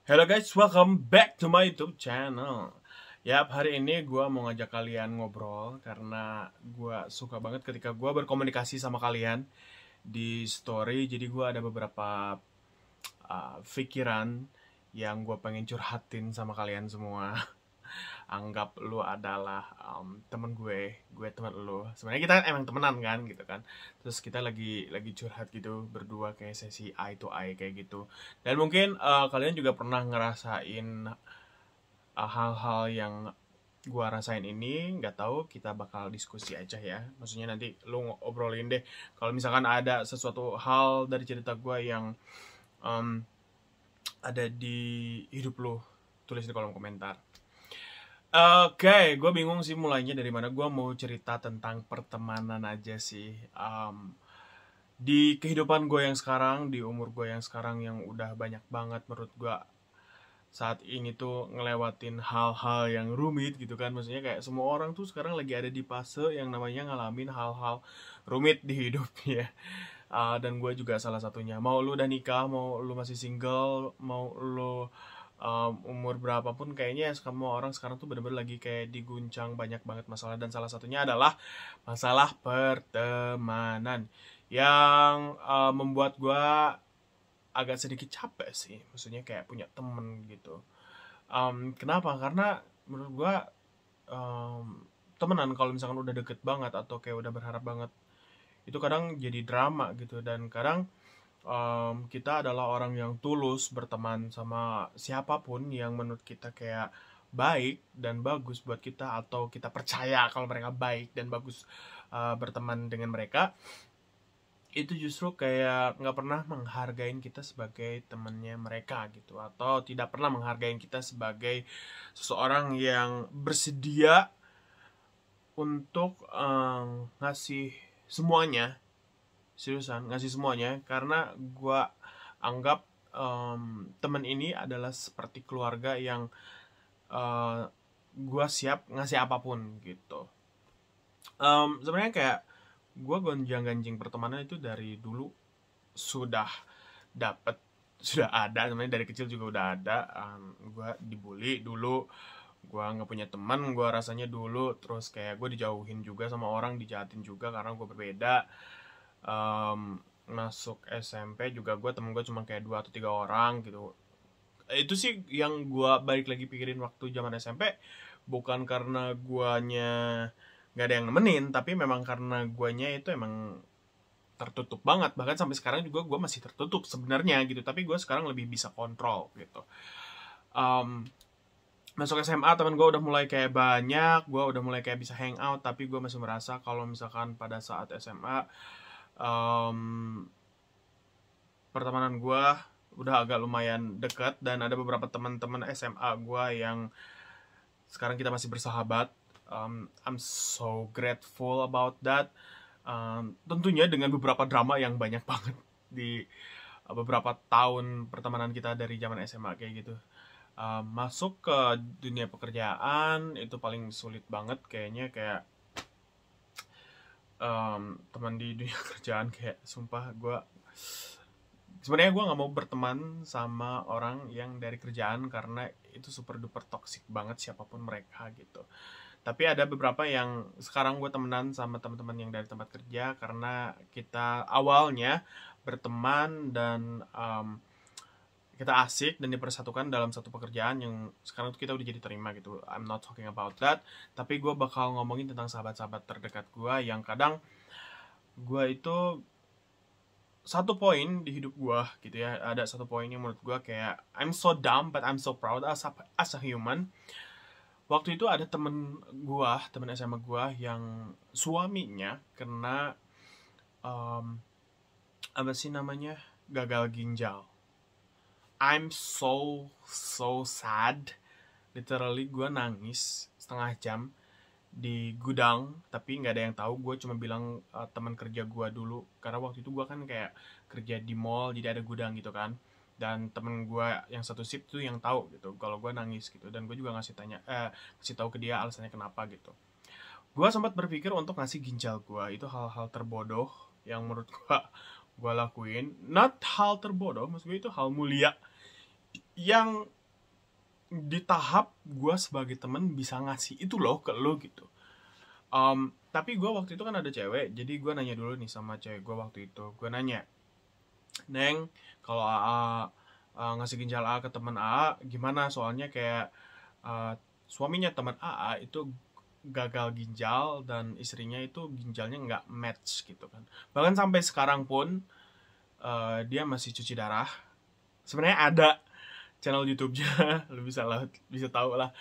Hello guys, welcome back to my YouTube channel. Yap, hari ini gue mau ngajak kalian ngobrol karena gue suka banget ketika gue berkomunikasi sama kalian di story. Jadi gue ada beberapa pikiran yang gue pengen curhatin sama kalian semua. Anggap lu adalah temen gue temen lu. Sebenarnya kita emang temenan kan gitu kan. Terus kita lagi curhat gitu berdua kayak sesi eye to eye kayak gitu. Dan mungkin kalian juga pernah ngerasain hal-hal yang gua rasain ini. Nggak tahu, kita bakal diskusi aja ya. Maksudnya nanti lu obrolin deh kalau misalkan ada sesuatu hal dari cerita gua yang ada di hidup lu, tulis di kolom komentar. Oke, gue bingung sih mulainya dari mana. Gue mau cerita tentang pertemanan aja sih. Di kehidupan gue yang sekarang, di umur gue yang sekarang yang udah banyak banget menurut gue saat ini tuh ngelewatin hal-hal yang rumit gitu kan. Maksudnya kayak semua orang tuh sekarang lagi ada di fase yang namanya ngalamin hal-hal rumit di hidupnya. Dan gue juga salah satunya. Mau lu udah nikah, mau lu masih single, mau lu umur berapapun, kayaknya semua orang sekarang tuh bener-bener lagi kayak diguncang banyak banget masalah, dan salah satunya adalah masalah pertemanan yang membuat gue agak sedikit capek sih. Maksudnya kayak punya temen gitu. Kenapa? Karena menurut gue temenan kalau misalkan udah deket banget atau kayak udah berharap banget, itu kadang jadi drama gitu. Dan kadang kita adalah orang yang tulus berteman sama siapapun yang menurut kita kayak baik dan bagus buat kita, atau kita percaya kalau mereka baik dan bagus berteman dengan mereka, itu justru kayak nggak pernah menghargain kita sebagai temannya mereka gitu, atau tidak pernah menghargain kita sebagai seseorang yang bersedia untuk ngasih semuanya. Seriusan, ngasih semuanya. Karena gue anggap temen ini adalah seperti keluarga yang gue siap ngasih apapun gitu. Sebenarnya kayak gue gonjang-ganjing pertemanan itu dari dulu sudah dapet, sudah ada. Sebenarnya dari kecil juga udah ada. Gue dibully dulu, gue nggak punya teman, gue rasanya dulu. Terus kayak gue dijauhin juga sama orang, dijahatin juga karena gue berbeda. Masuk SMP juga temen gue cuma kayak 2 atau 3 orang gitu. Itu sih yang gue balik lagi pikirin waktu zaman SMP. Bukan karena guanya nggak ada yang nemenin, tapi memang karena guanya itu emang tertutup banget. Bahkan sampai sekarang juga gue masih tertutup sebenarnya gitu, tapi gue sekarang lebih bisa kontrol gitu. Masuk SMA teman gue udah mulai kayak banyak, gue udah mulai kayak bisa hangout, tapi gue masih merasa kalau misalkan pada saat SMA pertemanan gue udah agak lumayan dekat, dan ada beberapa teman-teman SMA gue yang sekarang kita masih bersahabat. I'm so grateful about that. Tentunya dengan beberapa drama yang banyak banget di beberapa tahun pertemanan kita dari zaman SMA kayak gitu. Masuk ke dunia pekerjaan itu paling sulit banget kayaknya. Kayak teman di dunia kerjaan, kayak sumpah gue sebenarnya gue nggak mau berteman sama orang yang dari kerjaan karena itu super duper toxic banget siapapun mereka gitu. Tapi ada beberapa yang sekarang gue temenan sama teman-teman yang dari tempat kerja karena kita awalnya berteman dan kita asik dan dipersatukan dalam satu pekerjaan yang sekarang tuh kita udah jadi terima gitu. I'm not talking about that, tapi gue bakal ngomongin tentang sahabat-sahabat terdekat gue yang kadang gue itu satu poin di hidup gue gitu ya. Ada satu poin yang menurut gue kayak I'm so dumb but I'm so proud as a human. Waktu itu ada temen SMA gue yang suaminya kena apa sih namanya, gagal ginjal. I'm so sad. Literally gue nangis setengah jam di gudang, tapi nggak ada yang tahu. Gue cuma bilang teman kerja gue dulu, karena waktu itu gue kan kayak kerja di mall, jadi ada gudang gitu kan. Dan temen gue yang satu shift tuh yang tahu gitu kalau gue nangis gitu, dan gue juga ngasih tahu ke dia alasannya kenapa gitu. Gue sempat berpikir untuk ngasih ginjal gue. Itu hal-hal terbodoh yang menurut gue lakuin. Not hal terbodoh, maksud gue itu hal mulia yang di tahap gue sebagai temen bisa ngasih itu loh ke lo gitu. Tapi gue waktu itu kan ada cewek, jadi gue nanya dulu nih sama cewek gue waktu itu. Gue nanya, Neng, kalau AA ngasih ginjal AA ke temen AA gimana? Soalnya kayak suaminya teman AA itu gagal ginjal dan istrinya itu ginjalnya nggak match gitu kan. Bahkan sampai sekarang pun dia masih cuci darah. Sebenarnya ada channel YouTube-nya, lu bisa tahu lah.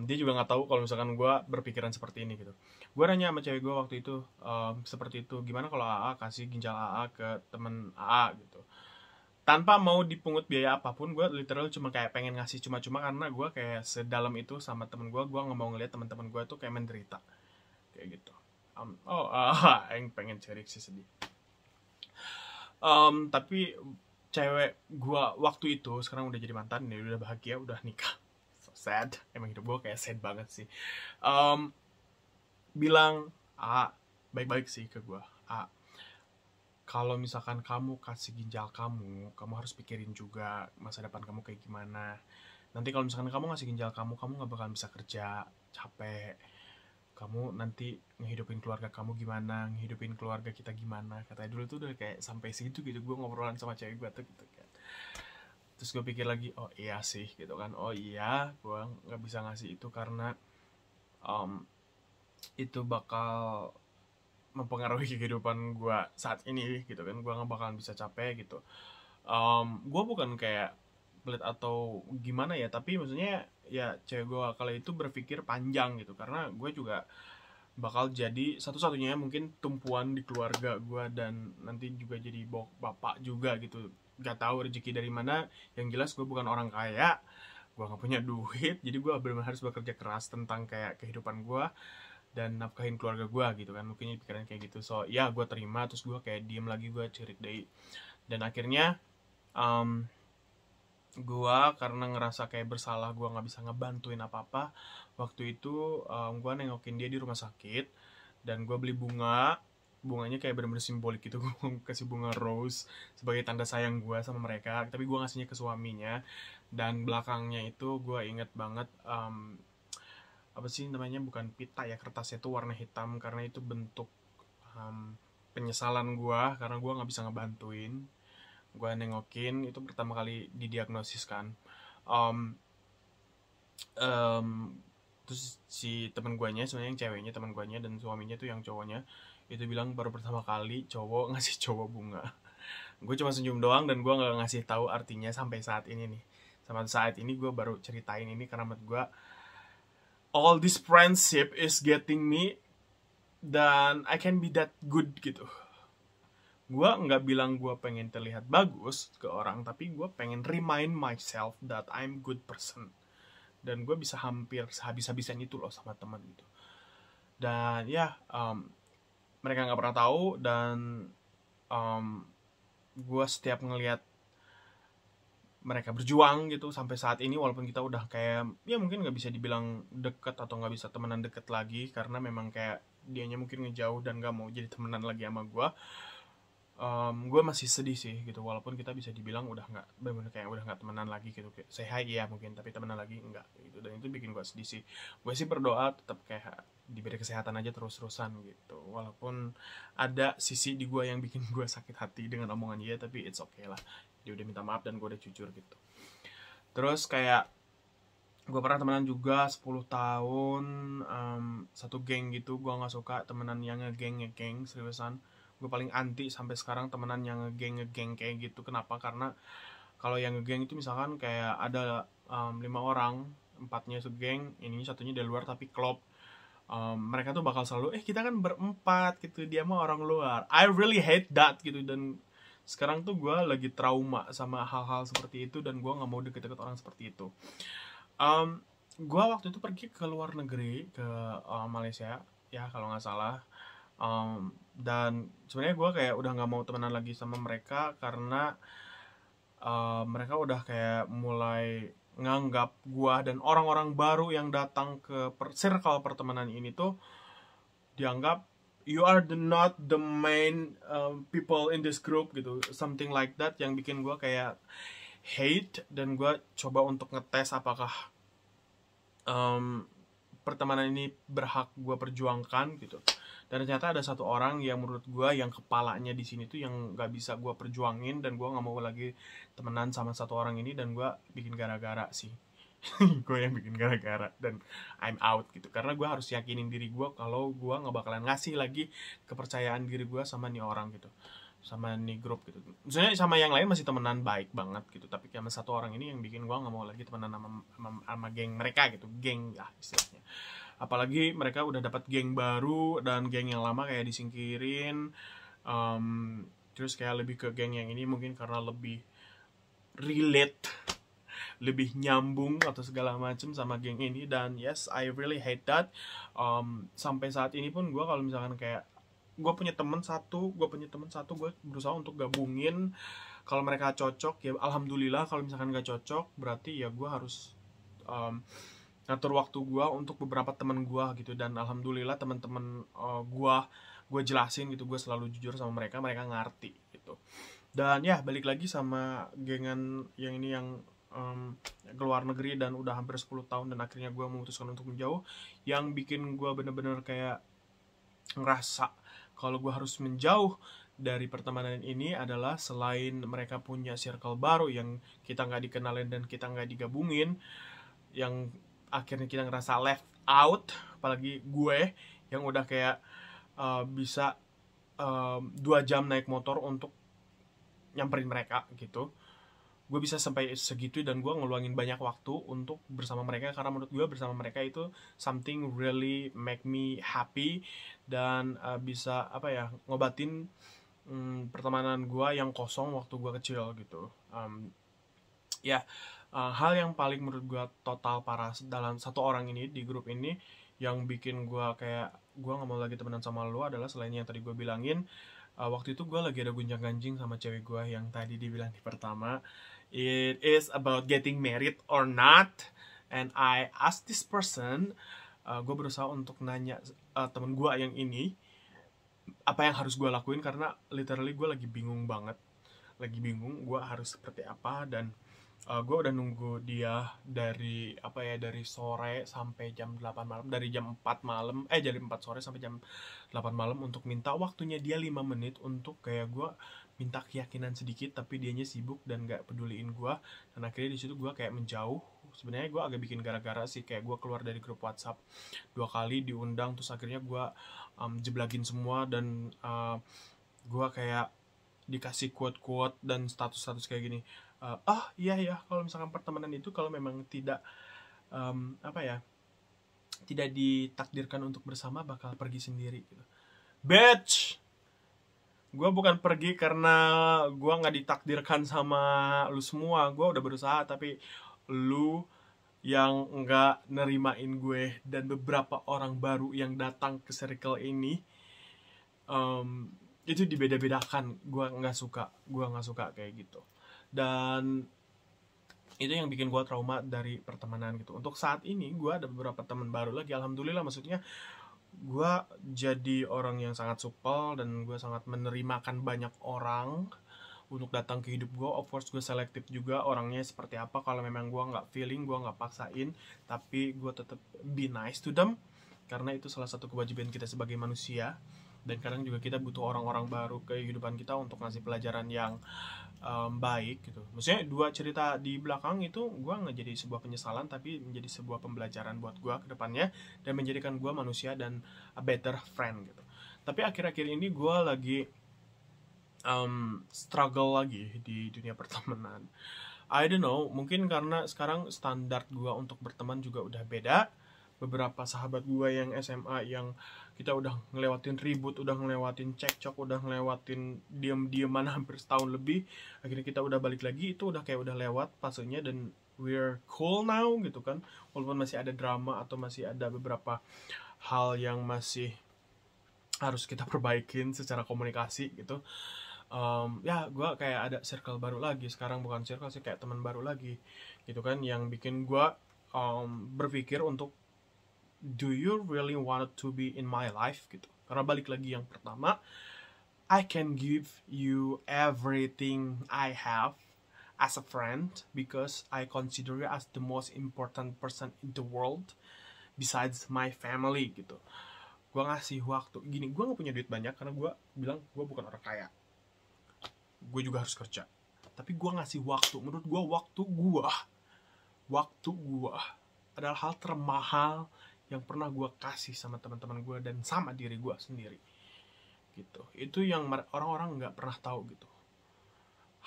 Dia juga nggak tahu kalau misalkan gue berpikiran seperti ini gitu. Gue nanya sama cewek gue waktu itu seperti itu, gimana kalau AA kasih ginjal AA ke temen AA gitu, tanpa mau dipungut biaya apapun. Gue literal cuma kayak pengen ngasih cuma-cuma karena gue kayak sedalam itu sama temen gue nggak mau ngeliat teman-teman gue tuh kayak menderita kayak gitu. Yang pengen cerik sih sedih. Tapi cewek gue waktu itu sekarang udah jadi mantan, dia udah bahagia, udah nikah. So sad, emang hidup gue kayak sad banget sih. Bilang baik-baik sih ke gue, kalau misalkan kamu kasih ginjal kamu harus pikirin juga masa depan kamu kayak gimana. Nanti kalau misalkan kamu ngasih ginjal kamu gak bakalan bisa kerja, capek. Kamu nanti ngehidupin keluarga kamu gimana, ngehidupin keluarga kita gimana. Katanya dulu tuh udah kayak sampai segitu gitu, gue ngobrolan sama cewek gue tuh gitu kan. Terus gue pikir lagi, oh iya sih gitu kan, oh iya gue gak bisa ngasih itu karena itu bakal mempengaruhi kehidupan gue saat ini gitu kan. Gue gak bakalan bisa capek gitu. Gue bukan kayak pelit atau gimana ya, tapi maksudnya ya cewek gue kali itu berpikir panjang gitu, karena gue juga bakal jadi satu-satunya mungkin tumpuan di keluarga gue dan nanti juga jadi bapak juga gitu. Gak tahu rezeki dari mana, yang jelas gue bukan orang kaya, gue gak punya duit, jadi gue benar-benar harus bekerja keras tentang kayak kehidupan gue dan nafkahin keluarga gue gitu kan. Mungkin pikiran kayak gitu. So ya gue terima, terus gue kayak diem lagi, gue cerit deh. Dan akhirnya gue karena ngerasa kayak bersalah, gue nggak bisa ngebantuin apa-apa. Waktu itu gue nengokin dia di rumah sakit dan gue beli bunganya kayak bener-bener simbolik gitu. Gue kasih bunga rose sebagai tanda sayang gue sama mereka, tapi gue ngasihnya ke suaminya. Dan belakangnya itu gue inget banget apa sih namanya, bukan pita ya, kertasnya itu warna hitam karena itu bentuk penyesalan gue karena gue nggak bisa ngebantuin. Gue nengokin, itu pertama kali didiagnosis kan. Terus si teman guanya, sebenarnya yang ceweknya teman guanya, dan suaminya tuh yang cowoknya itu bilang baru pertama kali cowok ngasih cowok bunga. Gue cuma senyum doang dan gue nggak ngasih tahu artinya sampai saat ini nih. Sama saat ini gue baru ceritain ini karena menurut gue all this friendship is getting me dan I can be that good gitu. Gue nggak bilang gue pengen terlihat bagus ke orang, tapi gue pengen remind myself that I'm good person. Dan gue bisa hampir sehabis-habisan itu loh sama teman gitu. Dan ya mereka nggak pernah tahu, dan gue setiap ngelihat mereka berjuang gitu sampai saat ini, walaupun kita udah kayak ya mungkin nggak bisa dibilang deket atau nggak bisa temenan deket lagi karena memang kayak dianya mungkin ngejauh dan nggak mau jadi temenan lagi sama gue. Gue masih sedih sih gitu, walaupun kita bisa dibilang udah nggak, bener-bener kayak udah nggak temenan lagi gitu. Kayak say hi ya mungkin, tapi temenan lagi enggak gitu. Dan itu bikin gue sedih sih. Gue sih berdoa tetap kayak diberi kesehatan aja terus-terusan gitu, walaupun ada sisi di gue yang bikin gue sakit hati dengan omongan dia, tapi it's okay lah, dia udah minta maaf dan gue udah jujur gitu. Terus kayak gue pernah temenan juga 10 tahun satu geng gitu. Gue nggak suka temenan yang ngegeng seriusan. Gue paling anti sampai sekarang temenan yang ngegeng kayak gitu. Kenapa? Karena kalau yang ngegeng itu misalkan kayak ada 5 orang, 4-nya segeng, ini satunya dari luar tapi klop. Mereka tuh bakal selalu kita kan berempat gitu, dia mah orang luar. I really hate that gitu. Dan sekarang tuh gue lagi trauma sama hal-hal seperti itu, dan gue nggak mau deket-deket orang seperti itu. Gue waktu itu pergi ke luar negeri, ke Malaysia ya kalau nggak salah. Dan sebenarnya gue kayak udah nggak mau temenan lagi sama mereka karena mereka udah kayak mulai nganggap gue dan orang-orang baru yang datang ke circle pertemanan ini tuh dianggap you are not the main people in this group gitu, something like that, yang bikin gue kayak hate. Dan gue coba untuk ngetes apakah pertemanan ini berhak gue perjuangkan gitu. Dan ternyata ada satu orang yang menurut gue yang kepalanya di sini tuh yang nggak bisa gue perjuangin, dan gue nggak mau lagi temenan sama satu orang ini, dan gue bikin gara-gara sih. Gue yang bikin gara-gara dan I'm out gitu, karena gue harus yakinin diri gue kalau gue nggak bakalan ngasih lagi kepercayaan diri gue sama nih orang gitu, sama nih grup gitu. Maksudnya sama yang lain masih temenan baik banget gitu, tapi sama satu orang ini yang bikin gue nggak mau lagi temenan sama geng mereka gitu, geng ya istilahnya. Apalagi mereka udah dapat geng baru, dan geng yang lama kayak disingkirin. Terus kayak lebih ke geng yang ini mungkin karena lebih relate, lebih nyambung atau segala macam sama geng ini. Dan yes, I really hate that. Sampai saat ini pun gue kalau misalkan kayak gue punya teman satu, gue berusaha untuk gabungin. Kalau mereka cocok ya alhamdulillah, kalau misalkan gak cocok berarti ya gue harus ngatur waktu gue untuk beberapa teman gue gitu. Dan alhamdulillah teman-teman gue jelasin gitu, gue selalu jujur sama mereka ngerti gitu. Dan ya balik lagi sama gengan yang ini yang keluar negeri dan udah hampir 10 tahun, dan akhirnya gue memutuskan untuk menjauh. Yang bikin gue bener-bener kayak ngerasa kalau gue harus menjauh dari pertemanan ini adalah selain mereka punya circle baru yang kita nggak dikenalin dan kita nggak digabungin, yang akhirnya kita ngerasa left out. Apalagi gue yang udah kayak bisa 2 jam naik motor untuk nyamperin mereka gitu. Gue bisa sampai segitu, dan gue ngeluangin banyak waktu untuk bersama mereka, karena menurut gue bersama mereka itu something really make me happy, dan bisa apa ya, ngobatin pertemanan gue yang kosong waktu gue kecil gitu. Hal yang paling menurut gue total parah dalam satu orang ini di grup ini, yang bikin gue kayak gue nggak mau lagi temenan sama lo adalah selain yang tadi gue bilangin. Waktu itu gue lagi ada gunjang-ganjing sama cewek gue yang tadi dibilang di pertama. It is about getting married or not. And I asked this person, gue berusaha untuk nanya temen gue yang ini apa yang harus gue lakuin, karena literally gue lagi bingung banget. Lagi bingung gue harus seperti apa. Dan gue udah nunggu dia dari sore sampai jam 8 malam, dari jam 4 malam dari 4 sore sampai jam 8 malam untuk minta waktunya dia 5 menit untuk kayak gue minta keyakinan sedikit, tapi dianya sibuk dan gak peduliin gue. Dan akhirnya di situ gue kayak menjauh. Sebenarnya gue agak bikin gara-gara sih, kayak gue keluar dari grup WhatsApp 2 kali diundang, terus akhirnya gue jeblagin semua. Dan gue kayak dikasih quote-quote dan status-status kayak gini, iya kalau misalkan pertemanan itu kalau memang tidak tidak ditakdirkan untuk bersama, bakal pergi sendiri gitu. Bitch, gue bukan pergi karena gue nggak ditakdirkan sama lu semua. Gue udah berusaha, tapi lu yang nggak nerimain gue, dan beberapa orang baru yang datang ke circle ini itu dibeda-bedakan. Gue nggak suka kayak gitu. Dan itu yang bikin gue trauma dari pertemanan gitu. Untuk saat ini gue ada beberapa teman baru lagi, alhamdulillah. Maksudnya gue jadi orang yang sangat supel, dan gue sangat menerimakan banyak orang untuk datang ke hidup gue. Of course gue selektif juga orangnya seperti apa. Kalau memang gue nggak feeling, gue nggak paksain, tapi gue tetap be nice to them, karena itu salah satu kewajiban kita sebagai manusia. Dan kadang juga kita butuh orang-orang baru ke kehidupan kita untuk ngasih pelajaran yang baik gitu. Maksudnya 2 cerita di belakang itu gue nggak jadi sebuah penyesalan, tapi menjadi sebuah pembelajaran buat gue ke depannya, dan menjadikan gue manusia dan a better friend gitu. Tapi akhir-akhir ini gue lagi struggle lagi di dunia pertemanan. I don't know, mungkin karena sekarang standar gue untuk berteman juga udah beda. Beberapa sahabat gue yang SMA yang kita udah ngelewatin ribut, udah ngelewatin cekcok, udah ngelewatin diem-dieman hampir setahun lebih, akhirnya kita udah balik lagi, itu udah kayak udah lewat fasenya, dan we're cool now gitu kan. Walaupun masih ada drama atau masih ada beberapa hal yang masih harus kita perbaikin secara komunikasi gitu. Gue kayak ada circle baru lagi sekarang, bukan circle sih, kayak teman baru lagi gitu kan, yang bikin gue berpikir untuk do you really want to be in my life gitu. Karena balik lagi yang pertama, I can give you everything I have, as a friend because I consider you as the most important person in the world besides my family gitu. Gue ngasih waktu gini, gue gak punya duit banyak karena gue bilang gue bukan orang kaya, gue juga harus kerja, tapi gue ngasih waktu. Menurut gue waktu gue adalah hal termahal yang pernah gue kasih sama teman-teman gue dan sama diri gue sendiri gitu. Itu yang orang-orang nggak pernah tahu gitu,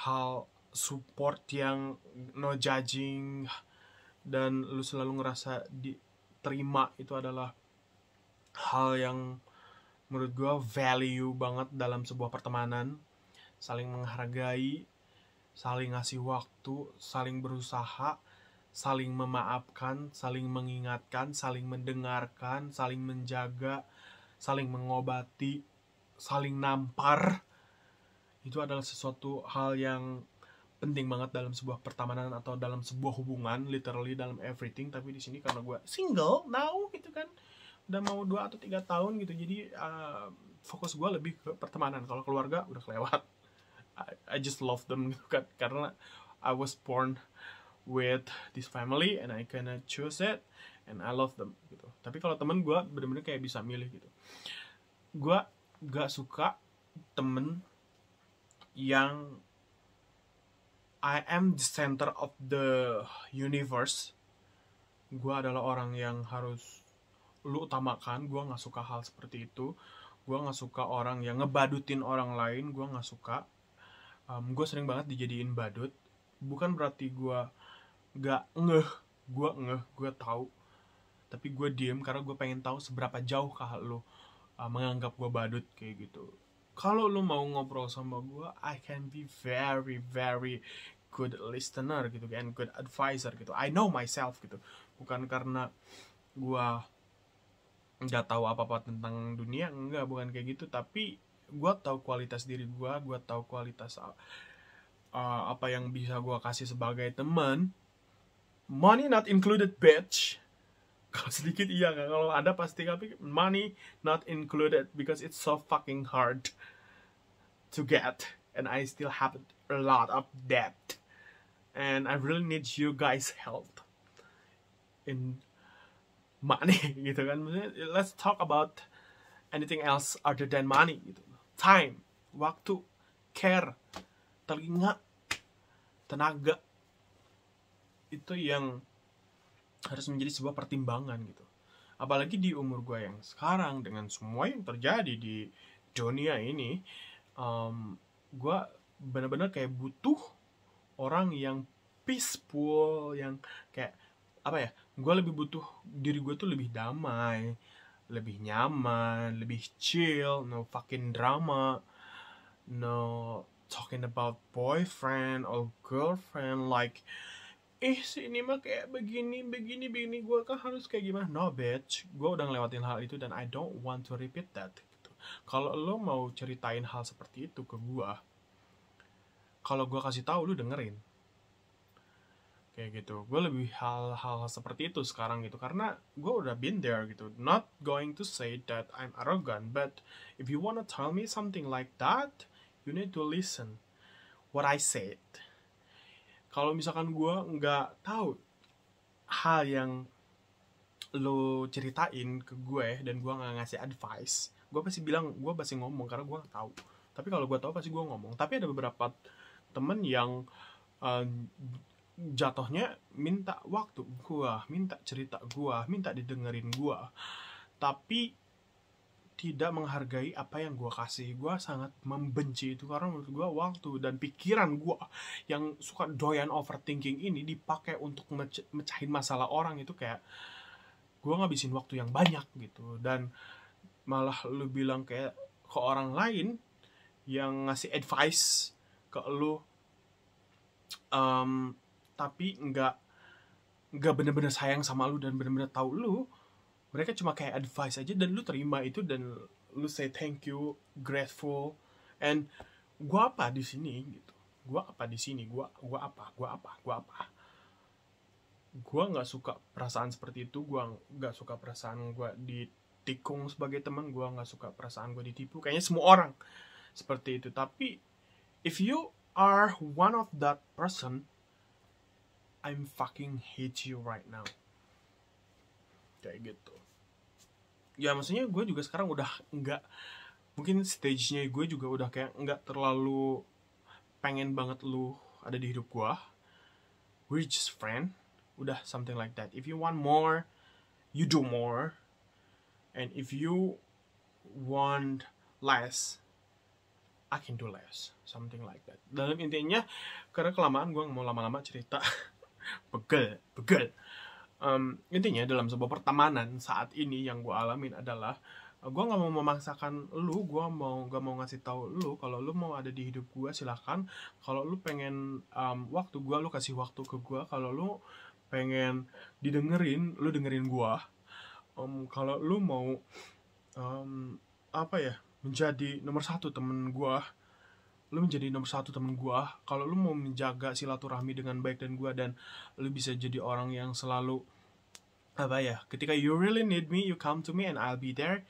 hal support yang no judging dan lu selalu ngerasa diterima, itu adalah hal yang menurut gue value banget dalam sebuah pertemanan. Saling menghargai, saling ngasih waktu, saling berusaha, saling memaafkan, saling mengingatkan, saling mendengarkan, saling menjaga, saling mengobati, saling nampar. Itu adalah sesuatu hal yang penting banget dalam sebuah pertemanan atau dalam sebuah hubungan, literally dalam everything. Tapi di sini karena gue single now gitu kan, udah mau 2 atau 3 tahun gitu, jadi fokus gue lebih ke pertemanan. Kalau keluarga udah kelewat. I just love them gitu kan, karena I was born with this family and I kinda choose it and I love them gitu. Tapi kalau temen gue bener-bener kayak bisa milih gitu. Gue gak suka temen yang I am the center of the universe. Gue adalah orang yang harus lu utamakan. Gue gak suka hal seperti itu. Gue gak suka orang yang ngebadutin orang lain. Gue gak suka. Gue sering banget dijadiin badut. Bukan berarti gue gak gue tahu, tapi gue diem karena gue pengen tahu seberapa jauh kah lo menganggap gue badut kayak gitu. Kalau lo mau ngobrol sama gue, I can be very very good listener gitu kan, good advisor gitu. I know myself gitu. Bukan karena gue nggak tahu apa-apa tentang dunia, enggak, bukan kayak gitu. Tapi gue tahu kualitas diri gue tahu kualitas apa yang bisa gue kasih sebagai teman. Money not included, bitch. Kalau sedikit iya kan, kalau ada pasti, tapi money not included because it's so fucking hard to get and I still have a lot of debt and I really need you guys help in money gitu kan. Let's talk about anything else other than money gitu. Time, waktu, care, telinga, tenaga, itu yang harus menjadi sebuah pertimbangan gitu. Apalagi di umur gue yang sekarang dengan semua yang terjadi di dunia ini, gue benar-benar kayak butuh orang yang peaceful, yang kayak apa ya, gue lebih butuh diri gue tuh lebih damai, lebih nyaman, lebih chill, no fucking drama, no talking about boyfriend or girlfriend like si ini mah kayak begini, gue kan harus kayak gimana. No bitch, gue udah ngelewatin hal itu dan I don't want to repeat that gitu. Kalau lo mau ceritain hal seperti itu ke gue, kalau gue kasih tahu, lu dengerin kayak gitu. Gue lebih hal-hal seperti itu sekarang gitu, karena gue udah been there gitu. Not going to say that I'm arrogant, but if you wanna tell me something like that, you need to listen what I said. Kalau misalkan gue nggak tahu hal yang lo ceritain ke gue dan gue nggak ngasih advice, gue pasti bilang, gue pasti ngomong karena gue nggak tahu. Tapi kalau gue tahu pasti gue ngomong. Tapi ada beberapa temen yang jatuhnya minta waktu gue, minta cerita gue, minta didengerin gue, tapi tidak menghargai apa yang gue kasih. Gue sangat membenci itu karena menurut gue waktu dan pikiran gue yang suka doyan overthinking ini dipakai untuk mecahin masalah orang, itu kayak gue ngabisin waktu yang banyak gitu. Dan malah lu bilang kayak ke orang lain yang ngasih advice ke lu, tapi nggak bener-bener sayang sama lu dan bener-bener tahu lu. Mereka cuma kayak advice aja dan lu terima itu dan lu say thank you, grateful. And gue apa di sini gitu? Gue apa di sini? Gue apa? Gue nggak suka perasaan seperti itu. Gue nggak suka perasaan gue ditikung sebagai teman. Gue nggak suka perasaan gue ditipu. Kayaknya semua orang seperti itu. Tapi if you are one of that person, I'm fucking hate you right now. Kayak gitu. Ya maksudnya gue juga sekarang udah enggak, mungkin stage-nya gue juga udah kayak enggak terlalu pengen banget lu ada di hidup gue. We're just friend. Udah something like that. If you want more, you do more. And if you want less, I can do less. Something like that. Dalam intinya, karena kelamaan gue gak mau lama-lama cerita. Pegel. Intinya dalam sebuah pertemanan saat ini yang gue alamin adalah gue nggak mau memaksakan lu, gue gak mau ngasih tahu lu kalau lu mau ada di hidup gue silahkan. Kalau lu pengen waktu gue, lu kasih waktu ke gue. Kalau lu pengen didengerin, lu dengerin gue. Kalau lu mau menjadi nomor satu temen gue, lu menjadi nomor satu temen gue. Kalau lu mau menjaga silaturahmi dengan baik dan gue, dan lu bisa jadi orang yang selalu ketika you really need me, you come to me and I'll be there.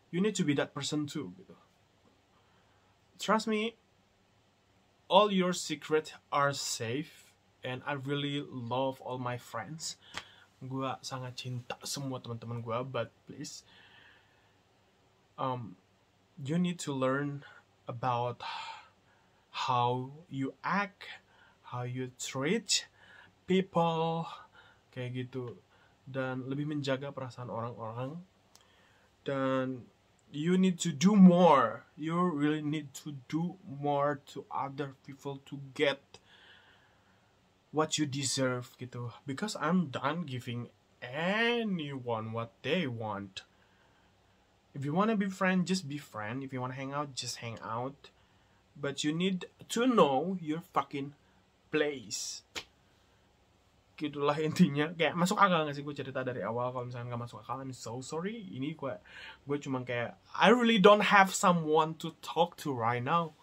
You need to be that person too gitu. Trust me, all your secrets are safe, and I really love all my friends. Gue sangat cinta semua teman-teman gue, but please you need to learn about how you act, how you treat people, kayak gitu, dan lebih menjaga perasaan orang-orang. Dan you need to do more. You really need to do more to other people to get what you deserve gitu. Because I'm done giving anyone what they want. If you want to be friend, just be friend. If you want to hang out, just hang out. But you need to know your fucking place. Gitulah intinya. Kayak masuk akal gak sih gue cerita dari awal? Kalau misalnya gak masuk akal, I'm so sorry. Ini gue cuma kayak I really don't have someone to talk to right now.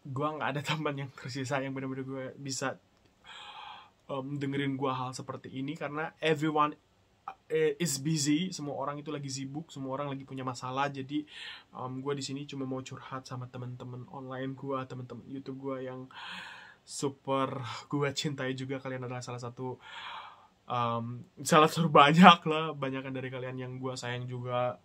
Gue gak ada teman yang tersisa yang benar-benar gue bisa dengerin gue hal seperti ini. Karena everyone is busy. Semua orang itu lagi sibuk. Semua orang lagi punya masalah. Jadi gue di sini cuma mau curhat sama teman-teman online gue, teman-teman YouTube gue yang super gue cintai juga. Kalian adalah salah satu banyak lah, banyakan dari kalian yang gue sayang juga.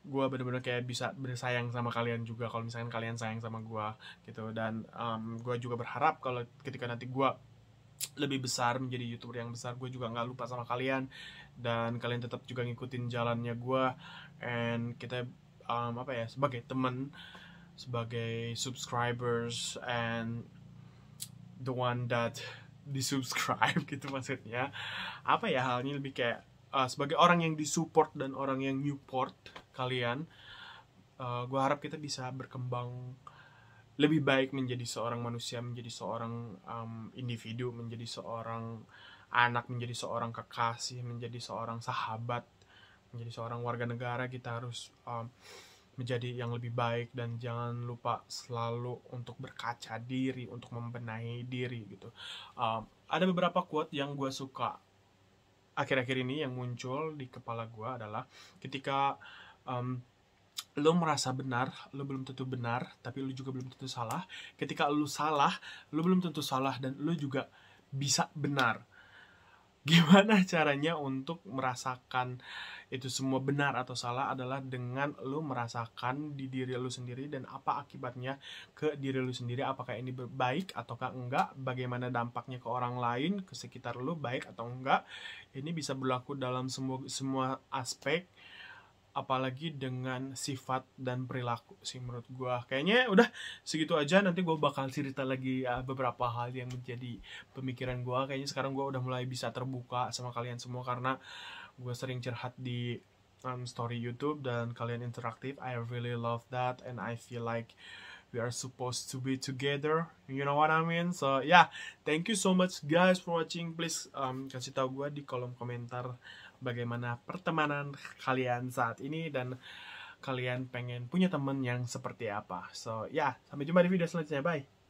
Gue bener-bener kayak bisa bersayang sama kalian juga kalau misalkan kalian sayang sama gue gitu. Dan gue juga berharap kalau ketika nanti gue lebih besar, menjadi YouTuber yang besar, gue juga gak lupa sama kalian, dan kalian tetap juga ngikutin jalannya gue. And kita sebagai teman, sebagai subscribers, and the one that disubscribe gitu, maksudnya halnya lebih kayak sebagai orang yang disupport dan orang yang newport kalian. Gue harap kita bisa berkembang lebih baik, menjadi seorang manusia, menjadi seorang individu, menjadi seorang anak, menjadi seorang kekasih, menjadi seorang sahabat, menjadi seorang warga negara. Kita harus menjadi yang lebih baik, dan jangan lupa selalu untuk berkaca diri, untuk membenahi diri gitu. Ada beberapa quote yang gue suka akhir-akhir ini yang muncul di kepala gue adalah ketika lo merasa benar, lo belum tentu benar, tapi lo juga belum tentu salah. Ketika lo salah, lo belum tentu salah, dan lo juga bisa benar. Gimana caranya untuk merasakan itu semua benar atau salah adalah dengan lu merasakan di diri lu sendiri, dan apa akibatnya ke diri lu sendiri. Apakah ini baik ataukah enggak, bagaimana dampaknya ke orang lain, ke sekitar lu, baik atau enggak. Ini bisa berlaku dalam semua aspek, apalagi dengan sifat dan perilaku sih menurut gue. Kayaknya udah segitu aja. Nanti gue bakal cerita lagi beberapa hal yang menjadi pemikiran gue. Kayaknya sekarang gue udah mulai bisa terbuka sama kalian semua, karena gue sering curhat di story YouTube dan kalian interaktif. I really love that, and I feel like we are supposed to be together, you know what I mean? So yeah, thank you so much guys for watching. Please kasih tahu gue di kolom komentar bagaimana pertemanan kalian saat ini, dan kalian pengen punya teman yang seperti apa. So yeah, sampai jumpa di video selanjutnya, bye.